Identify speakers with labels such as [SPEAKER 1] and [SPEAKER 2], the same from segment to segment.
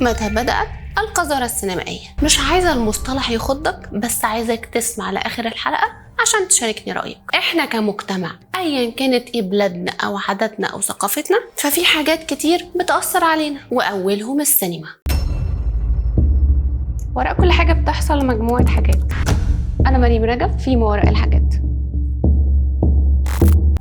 [SPEAKER 1] متى بدأت القذارة السينمائية؟ مش عايزة المصطلح يخضك، بس عايزك تسمع لآخر الحلقة عشان تشاركني رأيك. احنا كمجتمع ايا كانت ايه بلادنا او عاداتنا او ثقافتنا، ففي حاجات كتير بتأثر علينا، واولهم السينما. وراء كل حاجة بتحصل مجموعة حاجات. انا مريم رجب في ما وراء الحاجات.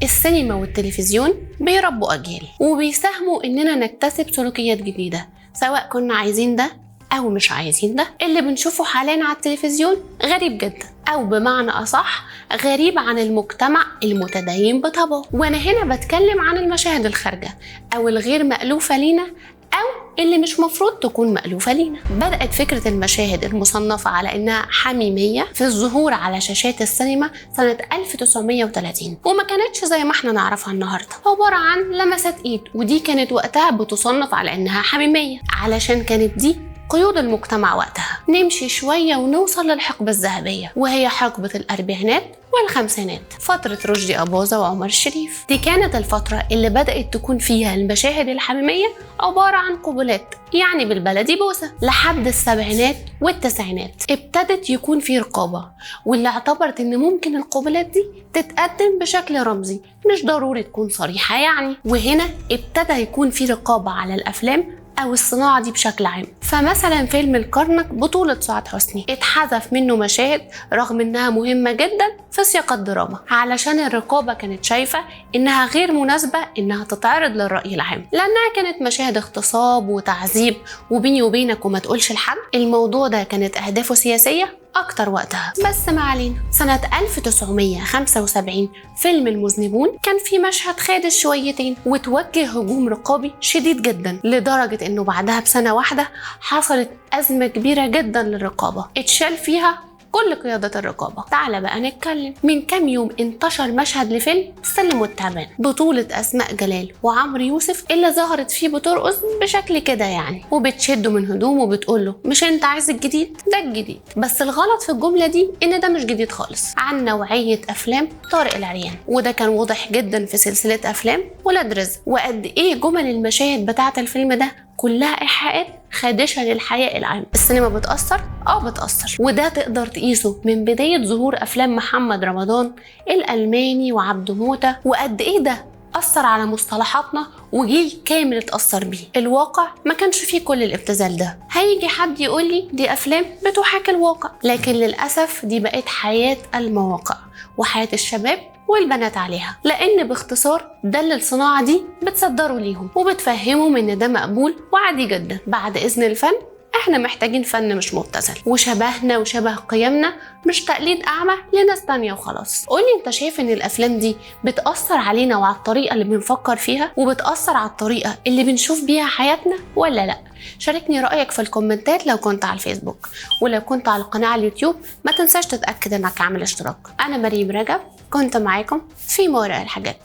[SPEAKER 1] السينما والتلفزيون بيربوا أجيال وبيساهموا إننا نكتسب سلوكيات جديدة، سواء كنا عايزين ده أو مش عايزين ده. اللي بنشوفه حاليا على التلفزيون غريب جدا، أو بمعنى أصح غريب عن المجتمع المتدين بطبعه. وأنا هنا بتكلم عن المشاهد الخارجة أو الغير مألوفة لينا، أو اللي مش مفروض تكون مألوفة لينا. بدأت فكرة المشاهد المصنفة على إنها حميمية في الظهور على شاشات السينما سنة 1930، وما كانتش زي ما احنا نعرفها النهاردة عبارة عن لمسات إيد، ودي كانت وقتها بتصنف على إنها حميمية علشان كانت دي قيود المجتمع وقتها. نمشي شوية ونوصل للحقبة الذهبية، وهي حقبة الأربعينات والخمسينات، فترة رشدي أباظة وعمر الشريف. دي كانت الفترة اللي بدأت تكون فيها المشاهد الحميمية عبارة عن قبلات، يعني بالبلدي بوسة. لحد السبعينات والتسعينات ابتدت يكون في رقابة، واللي اعتبرت ان ممكن القبلات دي تتقدم بشكل رمزي، مش ضروري تكون صريحة يعني. وهنا ابتدى يكون في رقابة على الأفلام أو الصناعة دي بشكل عام. فمثلا فيلم الكرنك بطولة سعاد حسني اتحذف منه مشاهد رغم إنها مهمة جدا في سياق الدراما، علشان الرقابة كانت شايفة إنها غير مناسبة إنها تتعرض للرأي العام، لأنها كانت مشاهد اغتصاب وتعذيب. وبيني وبينك وما تقولش لحد، الموضوع ده كانت أهدافه سياسية أكتر وقتها. بس ما علينا. سنة 1975 فيلم المذنبون كان في مشهد خادش شويتين، وتوجه هجوم رقابي شديد جدا، لدرجة إنه بعدها بسنة واحدة حصلت أزمة كبيرة جدا للرقابة، اتشال فيها كل قيادة الرقابة. تعال بقى نتكلم. من كام يوم انتشر مشهد لفيلم السلم والتعبان بطولة أسماء جلال وعمرو يوسف، اللي ظهرت فيه بترقص بشكل كده يعني، وبتشده من هدومه وبتقوله مش انت عايز الجديد؟ ده الجديد. بس الغلط في الجملة دي ان ده مش جديد خالص، عن نوعية أفلام طارق العريان، وده كان واضح جدا في سلسلة أفلام ولاد رزق. وقد ايه جمل المشاهد بتاعة الفيلم ده كلها إيحاءات خادشة للحياء العام. السينما بتأثر؟ بتأثر، وده تقدر تقيسه من بداية ظهور أفلام محمد رمضان، الألماني وعبده موتة، وقد إيه ده أثر على مصطلحاتنا وجيل كامل اتأثر بيه. الواقع ما كانش فيه كل الابتذال ده. هيجي حد يقول لي دي أفلام بتحاكي الواقع، لكن للأسف دي بقت حياة المواقع وحياة الشباب والبنات عليها، لأن باختصار ده اللي الصناعة دي بتصدره ليهم وبتفهمهم إن ده مقبول وعادي جدا. بعد إذن الفن احنا محتاجين فن مش مبتذل، وشبهنا وشبه قيمنا، مش تقليد اعمى لناس تانية وخلاص. قولي انت شايف ان الافلام دي بتأثر علينا وعلى الطريقة اللي بنفكر فيها، وبتأثر على الطريقة اللي بنشوف بيها حياتنا ولا لا؟ شاركني رأيك في الكومنتات لو كنت على الفيسبوك، ولو كنت على القناة على اليوتيوب ما تنساش تتأكد انك عامل اشتراك. انا مريم رجب كنت معاكم في ما وراء الحاجات.